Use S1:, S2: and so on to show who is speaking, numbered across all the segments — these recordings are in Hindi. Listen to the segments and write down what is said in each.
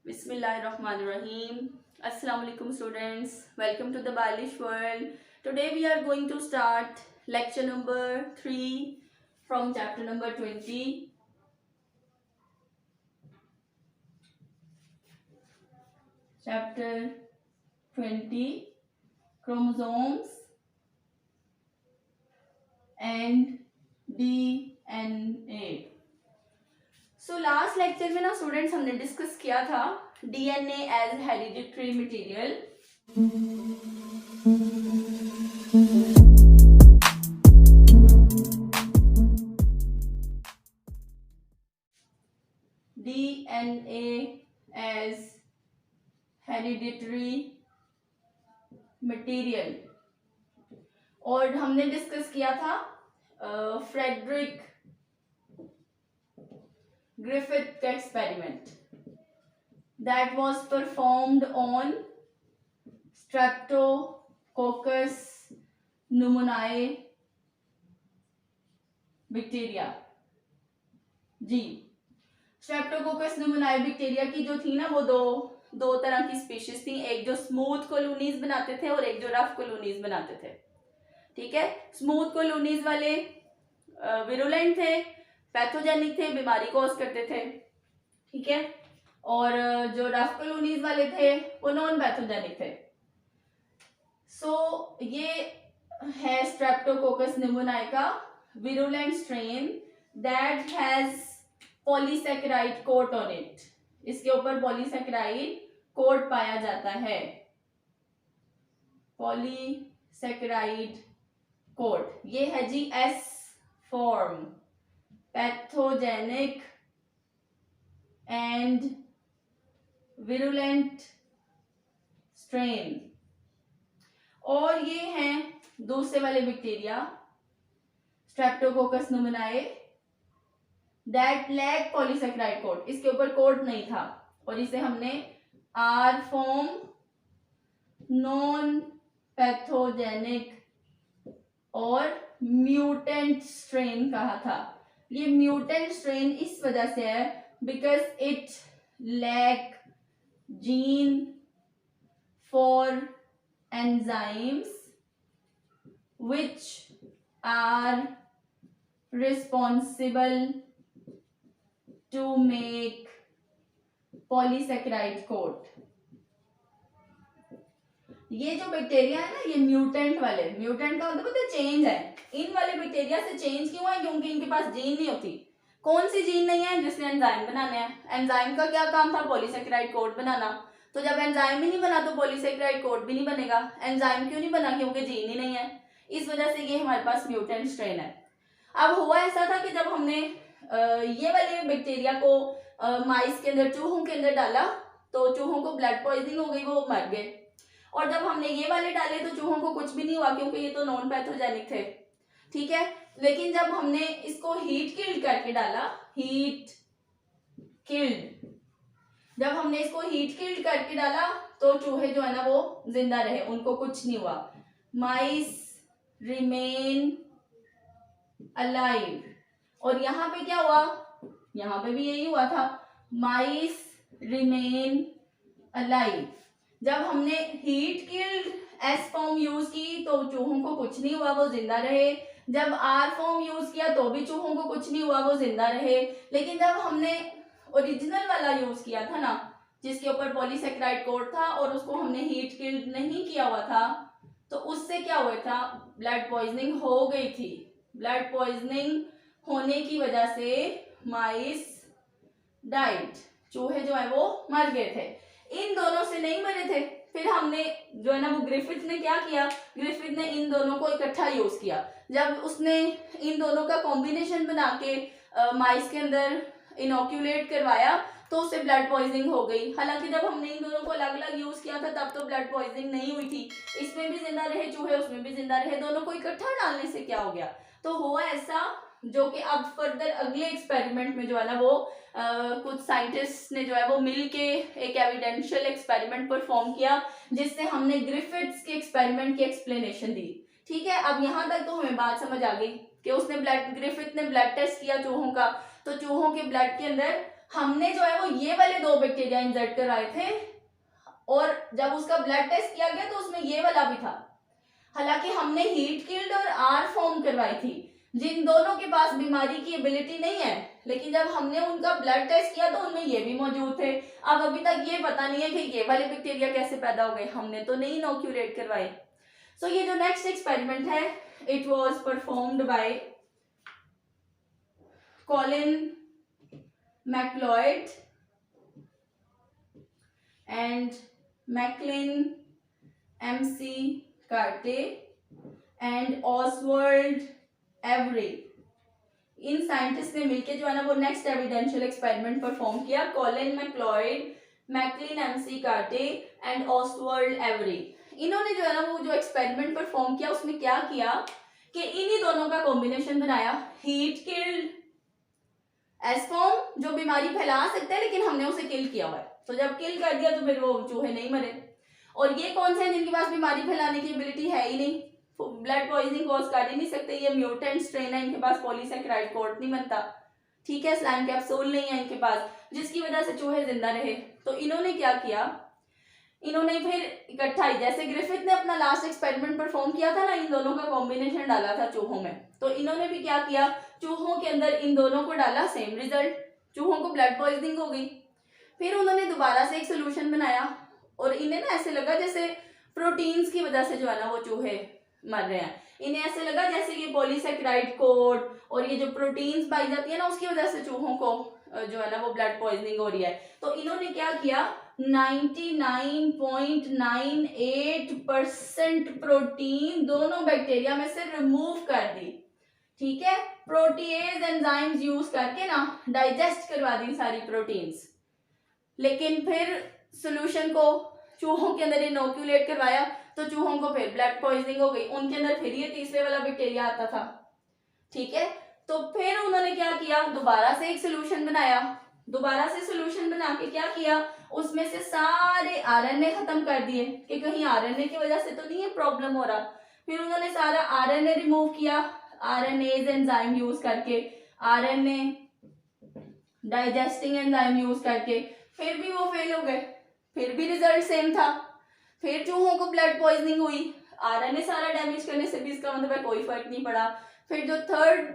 S1: Bismillahirrahmanirrahim. Assalamu alaikum students. Welcome to the Balish world. Today we are going to start lecture number 3 from chapter number 20. Chapter 20 chromosomes and DNA. So last lecture में ना स्टूडेंट्स हमने डिस्कस किया था DNA as hereditary material. DNA as hereditary material और हमने डिस्कस किया था फ्रेडरिक Griffith का experiment that was performed on Streptococcus pneumoniae bacteria। जी, Streptococcus pneumoniae bacteria की जो थी ना वो दो तरह की स्पीशीज थी, एक जो स्मूथ कॉलोनीज बनाते थे और एक जो रफ कॉलोनीज बनाते थे। ठीक है, स्मूथ कॉलोनीज वाले विरुलेंट थे, पैथोजेनिक थे, बीमारी कॉज करते थे। ठीक है, और जो रफ कॉलोनीज वाले थे वो नॉन पैथोजेनिक थे। सो ये है स्ट्रेप्टोकोकस निमोनियाe का virulent strain that has polysaccharide coat on it. इसके ऊपर पॉलीसैकेराइड कोट पाया जाता है, पॉलीसैकेराइड कोट। ये है जी S form, pathogenic and virulent strain. और ये हैं दूसरे वाले bacteria streptococcus pneumoniae that lack polysaccharide coat. इसके ऊपर कोट नहीं था और इसे हमने आर फॉर्म नॉन पैथोजेनिक और म्यूटेंट स्ट्रेन कहा था। ये म्यूटेंट स्ट्रेन इस वजह से है because it lack gene for enzymes which are responsible to make polysaccharide coat. ये जो बैक्टीरिया है ना, ये म्यूटेंट वाले, म्यूटेंट का मतलब चेंज है। इन वाले बैक्टीरिया से चेंज क्यों है? क्योंकि इनके पास जीन नहीं होती। कौन सी जीन नहीं है? जिसने एंजाइम बनाने हैं। एंजाइम का क्या काम था? पॉलीसैकेराइड कोट बनाना। तो जब एंजाइम ही नहीं बना तो पॉलीसैकेराइड कोट भी नहीं बनेगा। एंजाइम क्यों नहीं बना? क्योंकि जीन ही नहीं है। इस वजह से ये हमारे पास म्यूटेंट स्ट्रेन है। अब हुआ ऐसा था कि जब हमने ये वाले बैक्टीरिया को माइस के अंदर, चूहों के अंदर डाला तो चूहों को ब्लड पॉइजनिंग हो गई, वो मर गए। और जब हमने ये वाले डाले तो चूहों को कुछ भी नहीं हुआ क्योंकि ये तो नॉन पैथोजेनिक थे। ठीक है, लेकिन जब हमने इसको हीट किल्ड करके डाला, हीट किल्ड, जब हमने इसको हीट किल्ड करके डाला तो चूहे जो है ना वो जिंदा रहे, उनको कुछ नहीं हुआ। माइस रिमेन अलाइव। और यहाँ पे क्या हुआ? यहाँ पे भी यही हुआ था, माइस रिमेन अलाइव। जब हमने heat killed S form use की तो चूहों को कुछ नहीं हुआ, वो जिंदा रहे। जब आर फॉर्म यूज किया तो भी चूहों को कुछ नहीं हुआ, वो जिंदा रहे। लेकिन जब हमने ओरिजिनल वाला यूज किया था ना, जिसके ऊपर पॉलीसैकेराइड कोट था और उसको हमने हीट किल्ड नहीं किया हुआ था, तो उससे क्या हुआ था? ब्लड पॉइजनिंग हो गई थी। ब्लड पॉइजनिंग होने की वजह से माइस डाइड, चूहे जो है वो मर गए थे। इन दोनों से नहीं मरे थे। फिर हमने जो है ना वो ग्रिफिथ ने क्या किया? ग्रिफिथ ने इन दोनों को इकट्ठा यूज किया। जब उसने इन दोनों का कॉम्बिनेशन बना के माइस के अंदर इनोक्यूलेट करवाया तो उससे ब्लड पॉइजनिंग हो गई। हालांकि जब हमने इन दोनों को अलग अलग यूज किया था तब तो ब्लड पॉइजनिंग नहीं हुई थी। इसमें भी जिंदा रहे चूहे, उसमें भी जिंदा रहे। दोनों को इकट्ठा डालने से क्या हो गया? तो हुआ ऐसा, जो कि अब फर्दर अगले एक्सपेरिमेंट में जो है ना वो कुछ साइंटिस्ट ने जो है वो मिल के एक एविडेंशियल एक्सपेरिमेंट परफॉर्म किया, जिससे हमने ग्रिफिथ्स के एक्सपेरिमेंट की एक्सप्लेनेशन दी। ठीक है, अब यहाँ तक तो हमें बात समझ आ गई कि उसने ग्रिफिथ ने ब्लड टेस्ट किया चूहों का, तो चूहों के ब्लड के अंदर हमने जो है वो ये वाले 2 बैक्टीरिया इंजर्ट करवाए थे और जब उसका ब्लड टेस्ट किया गया तो उसमें ये वाला भी था। हालांकि हमने हीट किल्ड और आर फॉर्म करवाई थी, जिन दोनों के पास बीमारी की एबिलिटी नहीं है, लेकिन जब हमने उनका ब्लड टेस्ट किया तो उनमें ये भी मौजूद थे। अब अभी तक ये पता नहीं है कि ये वाले बैक्टीरिया कैसे पैदा हो गए, हमने तो नहीं इनोक्यूलेट करवाए। सो ये जो नेक्स्ट एक्सपेरिमेंट है, it was performed bye Colin MacLeod and McLean MC कार्टे and Oswald every. In scientist ने मिलकर जो है ना वो नेक्स्ट एविडेंशियल एक्सपेरिमेंट परफॉर्म किया। कॉलिन मैक्लॉयड, मैकलिन MC कार्टे एंड ऑसवर्ल्ड एवरी, इन्होंने जो है ना वो जो एक्सपेरिमेंट परफॉर्म किया उसमें क्या किया कि इन्हीं दोनों का कॉम्बिनेशन बनाया। हीट किल्ड एस्फॉर्म जो बीमारी फैला सकता है लेकिन हमने उसे किल किया हुआ है, तो जब किल कर दिया तो फिर वो चूहे नहीं मरे। और ये कौन से हैं जिनके पास बीमारी फैलाने की एबिलिटी है ही नहीं, ब्लड पॉइजनिंग कॉज कर ही नहीं सकते, ये म्यूटेंट स्ट्रेन है, इनके पास पॉलीसैकेराइड कोट नहीं बनता, ठीक है, स्लाइम कैप्सूल नहीं है इनके पास, जिसकी वजह से चूहे जिंदा रहे। तो इन्होंने क्या किया, इन्होंने फिर इकट्ठा ही, जैसे ग्रिफिथ ने अपना लास्ट एक्सपेरिमेंट परफॉर्म किया था ना, इन दोनों का कॉम्बिनेशन डाला था चूहों में, तो इन्होंने भी क्या किया, चूहों के अंदर इन दोनों को डाला, सेम रिजल्ट, चूहों को ब्लड पॉइजनिंग हो गई। फिर उन्होंने दोबारा से एक सोल्यूशन बनाया और इन्हें ना ऐसे लगा जैसे प्रोटीन्स की वजह से जो है ना वो चूहे मर रहे हैं, इन्हें ऐसे लगा जैसे ये पॉलीसैकेराइड कोट और ये जो प्रोटीन्स पाई जाती है ना उसकी वजह से चूहों को जो है ना वो ब्लड पॉइजनिंग हो रही है। तो इन्होंने क्या किया, 99.98% प्रोटीन दोनों बैक्टीरिया में से रिमूव कर दी, ठीक है, प्रोटीएज एंजाइम्स यूज करके ना डाइजेस्ट करवा दी सारी प्रोटीन्स। लेकिन फिर सॉल्यूशन को चूहों के अंदर इनोक्यूलेट करवाया तो चूहों को फिर ब्लड पॉइजनिंग हो गई, उनके अंदर फिर ये तीसरे वाला बैक्टीरिया आता था, ठीक है। तो फिर उन्होंने क्या किया, दोबारा से एक सोल्यूशन बनाया, दोबारा से सोल्यूशन बना के क्या किया, उसमें से सारे आरएनए खत्म कर दिए कि कहीं आरएनए की वजह से तो नहीं है प्रॉब्लम हो रहा। फिर उन्होंने सारा आरएनए रिमूव किया, आरएनएज एंजाइम यूज करके, आरएनए डाइजेस्टिंग एंजाइम यूज करके, फिर भी वो फेल हो गए, फिर भी रिजल्ट सेम था, फिर चूहों को ब्लड पॉइजनिंग हुई, आरएनए सारा डैमेज करने से भी इसका मतलब है कोई फर्क नहीं पड़ा। फिर जो थर्ड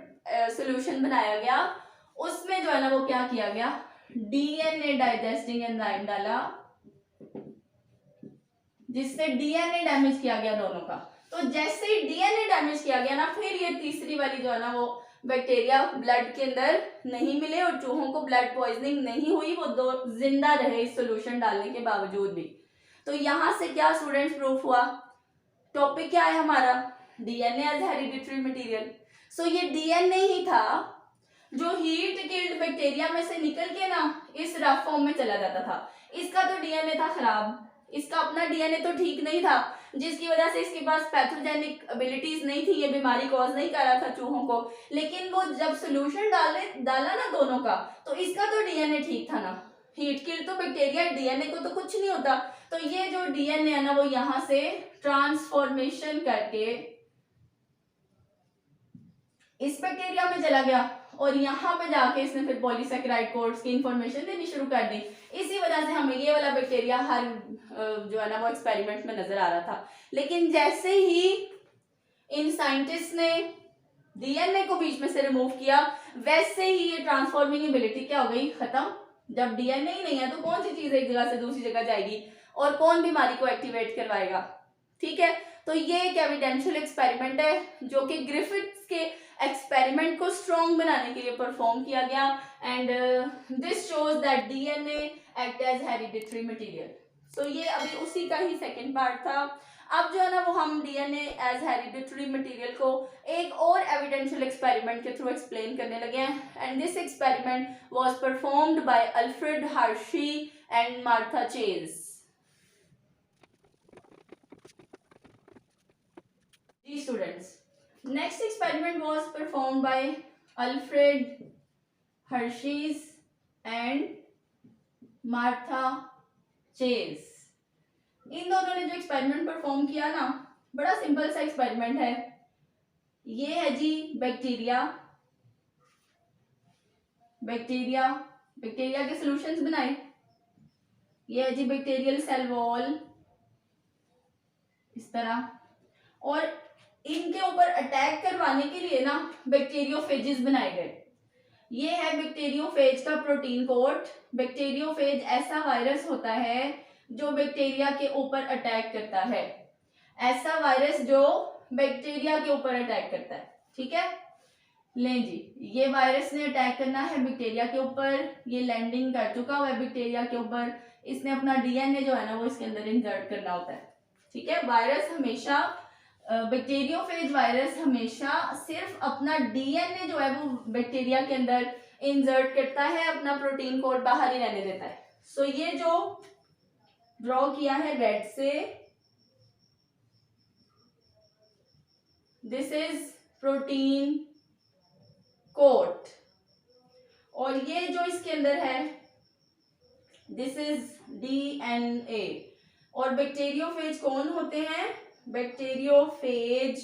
S1: सॉल्यूशन बनाया गया उसमें जो है ना वो क्या किया गया, डीएनए डाइजेस्टिंग एंजाइम डाला, जिससे डीएनए डैमेज किया गया दोनों का। तो जैसे ही डीएनए डैमेज किया गया ना, फिर ये तीसरी वाली जो है ना वो बैक्टीरिया ब्लड के अंदर नहीं मिले और चूहों को ब्लड पॉइजनिंग नहीं हुई, वो दो जिंदा रहे इस सोल्यूशन डालने के बावजूद भी। तो यहां से क्या स्टूडेंट्स प्रूफ हुआ, टॉपिक क्या है हमारा, DNA as hereditary material. So ये डीएनए ही था जो हीट किल्ड बैक्टीरिया में से निकल के ना इस रफ फॉर्म में चला जाता था। इसका तो डीएनए था खराब, इसका अपना डीएनए तो ठीक नहीं था, जिसकी वजह से इसके पास पैथोजेनिक एबिलिटीज नहीं थी, ये बीमारी कॉज नहीं कर रहा था चूहों को। लेकिन वो जब सोल्यूशन डाला ना दोनों का, तो इसका तो डीएनए ठीक था ना, हीट किल्ड तो बैक्टीरिया, डीएनए को तो कुछ नहीं होता। तो ये जो डीएनए है ना वो यहां से ट्रांसफॉर्मेशन करके इस बैक्टीरिया में चला गया और यहाँ पे जाके इसने फिर पॉलीसैकेराइड कोड्स की इंफॉर्मेशन देनी शुरू कर दी। इसी वजह से हमें ये वाला बैक्टीरिया हर जो है ना वो एक्सपेरिमेंट में नजर आ रहा था। लेकिन जैसे ही इन साइंटिस्ट ने डीएनए को बीच में से रिमूव किया, वैसे ही ये ट्रांसफॉर्मिंग एबिलिटी क्या हो गई, खत्म। जब डीएनए ही नहीं है तो कौन सी चीज एक जगह से दूसरी जगह जाएगी और कौन बीमारी को एक्टिवेट करवाएगा, ठीक है। तो ये एक एविडेंशियल एक्सपेरिमेंट है जो कि ग्रिफिथ्स के एक्सपेरिमेंट को स्ट्रॉन्ग बनाने के लिए परफॉर्म किया गया and this shows that DNA act as hereditary material. So ये अभी उसी का ही सेकंड पार्ट था। अब जो है ना वो हम डीएनए एज हेरिडिटरी मटेरियल को एक और एविडेंशियल एक्सपेरिमेंट के थ्रू एक्सप्लेन करने लगे हैं and this experiment was performed by Alfred Hershey and Martha Chase. जी students, next experiment was performed by Alfred Hershey's and Martha Chase। इन दोनों ने जो एक्सपेरिमेंट परफॉर्म किया ना, बड़ा सिंपल सा एक्सपेरिमेंट है। ये है जी बैक्टीरिया, बैक्टीरिया के सॉल्यूशंस बनाए। ये है जी बैक्टीरियल सेल वॉल, इस तरह। और इनके ऊपर अटैक करवाने के लिए ना बैक्टीरियोफेजेस बनाए गए। ये है बैक्टीरियोफेज का प्रोटीन कोट। बैक्टीरियोफेज ऐसा वायरस होता है जो बैक्टीरिया के ऊपर अटैक करता है, ऐसा वायरस जो बैक्टीरिया के ऊपर अटैक करता है। ठीक है, लें जी, ये वायरस ने अटैक करना है बैक्टीरिया के ऊपर। ये लैंडिंग कर चुका हुआ है बैक्टीरिया के ऊपर। इसने अपना डीएनए जो है ना वो इसके अंदर इंसर्ट करना होता है। ठीक है, वायरस हमेशा, बैक्टीरियोफेज वायरस हमेशा सिर्फ अपना डीएनए जो है वो बैक्टीरिया के अंदर इंसर्ट करता है, अपना प्रोटीन कोड बाहर ही रहने देता है। सो ये जो ड्रॉ किया है रेड से, दिस इज प्रोटीन कोट। और ये जो इसके अंदर है, दिस इज डीएनए। और बैक्टीरियोफेज कौन होते हैं? Bacteriophage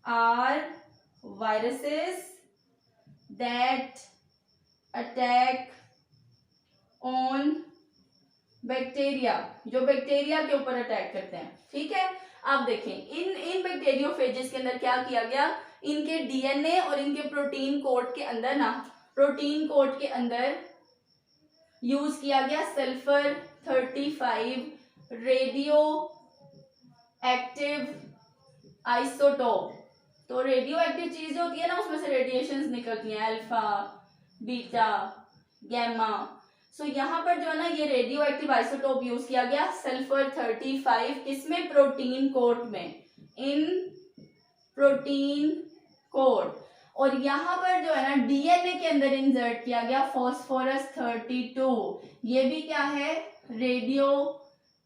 S1: are viruses that attack on bacteria, जो बैक्टीरिया के ऊपर अटैक करते हैं। ठीक है, आप देखें इन बैक्टीरियोफेजेस के अंदर क्या किया गया, इनके डीएनए और इनके प्रोटीन कोड के अंदर ना, प्रोटीन कोड के अंदर यूज किया गया सल्फर 35 रेडियो एक्टिव आइसोटोप। तो रेडियो एक्टिव चीज होती है ना, उसमें से रेडिएशंस निकलती हैं, अल्फा, बीटा, गैमा। सो यहाँ पर जो है ना ये रेडियो एक्टिव आइसोटोप यूज किया गया सल्फर 35, किसमें? प्रोटीन कोट में, इन प्रोटीन कोट। और यहाँ पर जो है ना डीएनए के अंदर इंसर्ट किया गया फास्फोरस 32। ये भी क्या है? Radio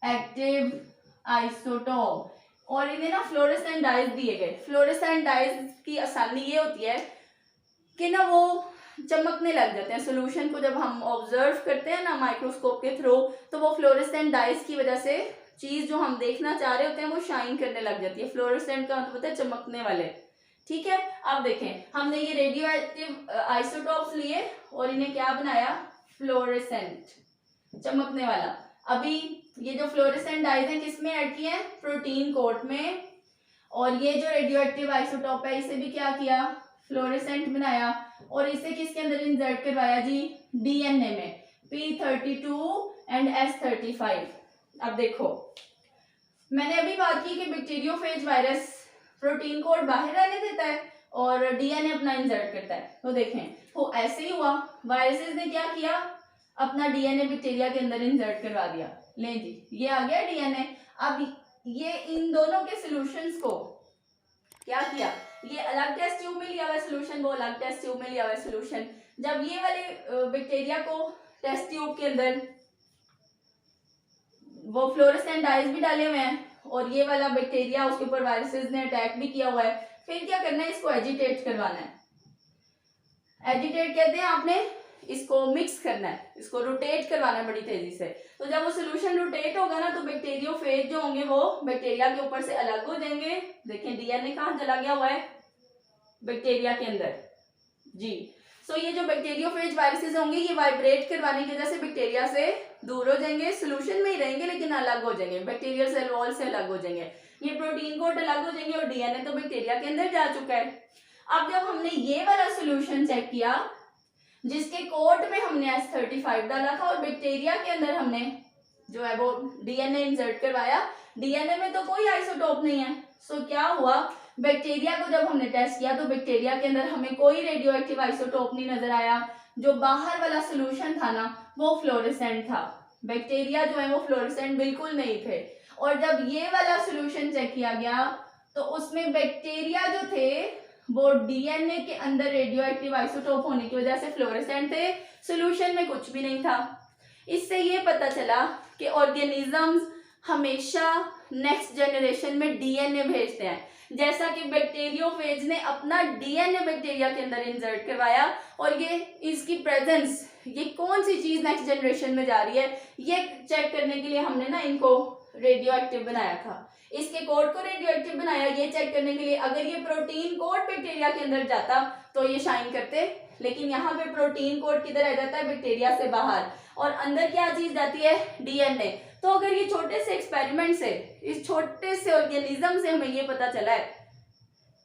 S1: active isotope. और इन्हें ना फ्लोरेसेंट डाइज दिए गए। फ्लोरेसेंट डाइज की आसानी ये होती है कि ना वो चमकने लग जाते हैं सोल्यूशन को। जब हम ऑब्जर्व करते हैं ना माइक्रोस्कोप के थ्रू, तो वो फ्लोरेसेंट डाइज की वजह से चीज जो हम देखना चाह रहे होते हैं वो शाइन करने लग जाती है। फ्लोरेसेंट का मतलब होता है चमकने वाले। ठीक है, आप देखें हमने ये रेडियो एक्टिव आइसोटोप्स लिए और इन्हें क्या बनाया? फ्लोरेसेंट, चमकने वाला। अभी ये जो फ्लोरेसेंट डाइज है किसमें ऐड किए हैं? प्रोटीन कोट में। और ये जो रेडियो एक्टिव आइसोटोप है इसे भी क्या किया? फ्लोरेसेंट बनाया। और इसे किसके अंदर इंसर्ट करवाया जी? डीएनए में, P32 एंड S35। अब देखो मैंने अभी बात की कि बैक्टीरियोफेज वायरस प्रोटीन कोड बाहर रहने देता है और डीएनए अपना इंसर्ट करता है। तो देखें वो ऐसे ही हुआ, वायरसेस ने क्या किया? अपना डीएनए बैक्टीरिया के अंदर इंसर्ट करवा दिया। लें जी, ये आ गया डीएनए। अब ये इन दोनों के सॉल्यूशंस को क्या किया? ये अलग टेस्ट ट्यूब में लिया हुआ सोल्यूशन, वो अलग टेस्ट ट्यूब में लिया हुआ सोल्यूशन। जब ये वाले बैक्टीरिया को टेस्ट ट्यूब के अंदर वो फ्लोरेसेंट डाइज भी डाले हुए हैं और ये वाला बैक्टीरिया उसके ऊपर वायरसेस ने अटैक भी किया हुआ है, फिर क्या करना है? इसको एजिटेट करवाना है। एजिटेट कहते हैं आपने इसको मिक्स करना है, इसको रोटेट करवाना है बड़ी तेजी से। तो जब वो सोल्यूशन रोटेट होगा ना तो बैक्टीरियोफेज जो होंगे वो बैक्टीरिया के ऊपर से अलग हो जाएंगे। देखें डीएनए कहाँ चला गया हुआ है? बैक्टीरिया के अंदर जी। सो ये जो बैक्टीरियोफेज वायरसेस होंगे ये वाइब्रेट करवाने की वजह से बैक्टीरिया से दूर हो जाएंगे, सोल्यूशन में ही रहेंगे लेकिन अलग हो जाएंगे, बैक्टीरियल सेल वॉल से अलग हो जाएंगे। ये प्रोटीन कोड अलग हो जाएंगे और डीएनए तो बैक्टीरिया के अंदर जा चुका है। अब जब हमने ये वाला सोल्यूशन चेक किया जिसके कोट में हमने S35 डाला था और बैक्टीरिया के अंदर हमने जो है वो डीएनए इंसर्ट करवाया, डीएनए में तो कोई आइसोटोप नहीं है। सो क्या हुआ? बैक्टीरिया को जब हमने टेस्ट किया तो बैक्टीरिया के अंदर हमें कोई रेडियो एक्टिव आइसोटोप नहीं नजर आया। जो बाहर वाला सोल्यूशन था ना वो फ्लोरेसेंट था, बैक्टीरिया जो है वो फ्लोरेसेंट बिल्कुल नहीं थे। और जब ये वाला सोल्यूशन चेक किया गया तो उसमें बैक्टीरिया जो थे वो डीएनए के अंदर रेडियो एक्टिव आइसोटोप होने की वजह से फ्लोरेसेंट थे, सोल्यूशन में कुछ भी नहीं था। इससे ये पता चला कि ऑर्गेनिजम्स हमेशा नेक्स्ट जनरेशन में डीएनए भेजते हैं। जैसा कि बैक्टीरियोफेज ने अपना डीएनए बैक्टीरिया के अंदर इंसर्ट करवाया और ये इसकी प्रेजेंस, ये कौन सी चीज नेक्स्ट जनरेशन में जा रही है ये चेक करने के लिए हमने ना इनको रेडियो एक्टिव बनाया था। इसके कोड को रेडियो एक्टिव बनाया ये चेक करने के लिए अगर ये प्रोटीन कोड बैक्टीरिया के अंदर जाता तो ये शाइन करते लेकिन यहाँ पे प्रोटीन कोड किधर रह जाता है, बैक्टीरिया से बाहर, और अंदर क्या चीज जाती है, डीएनए। तो अगर ये छोटे से एक्सपेरिमेंट से, इस छोटे से ऑर्गेनिज्म से हमें ये पता चला है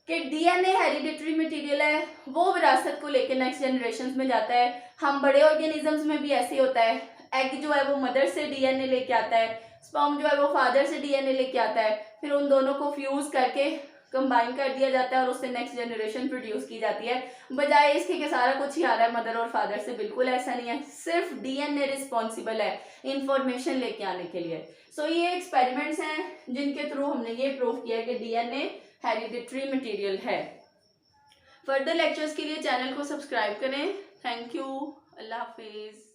S1: कि डीएनए हेरिडिटरी मटेरियल है, वो विरासत को लेकर नेक्स्ट जनरेशन में जाता है। हम बड़े ऑर्गेनिजम्स में भी ऐसे होता है, एग जो है वो मदर से डीएनए लेके आता है, स्पर्म जो है वो फादर से डीएनए लेके आता है, फिर उन दोनों को फ्यूज करके कंबाइन कर दिया जाता है और उससे नेक्स्ट जनरेशन प्रोड्यूस की जाती है। बजाय इसके कि सारा कुछ ही आ रहा है मदर और फादर से, बिल्कुल ऐसा नहीं है, सिर्फ डीएनए रिस्पॉन्सिबल है इंफॉर्मेशन लेके आने के लिए। सो ये एक्सपेरिमेंट्स हैं जिनके थ्रू हमने ये प्रूव किया कि डीएनए हेरिडिटरी मटेरियल है। फर्दर लेक्चर्स के लिए चैनल को सब्सक्राइब करें। Thank you, Allah Hafiz.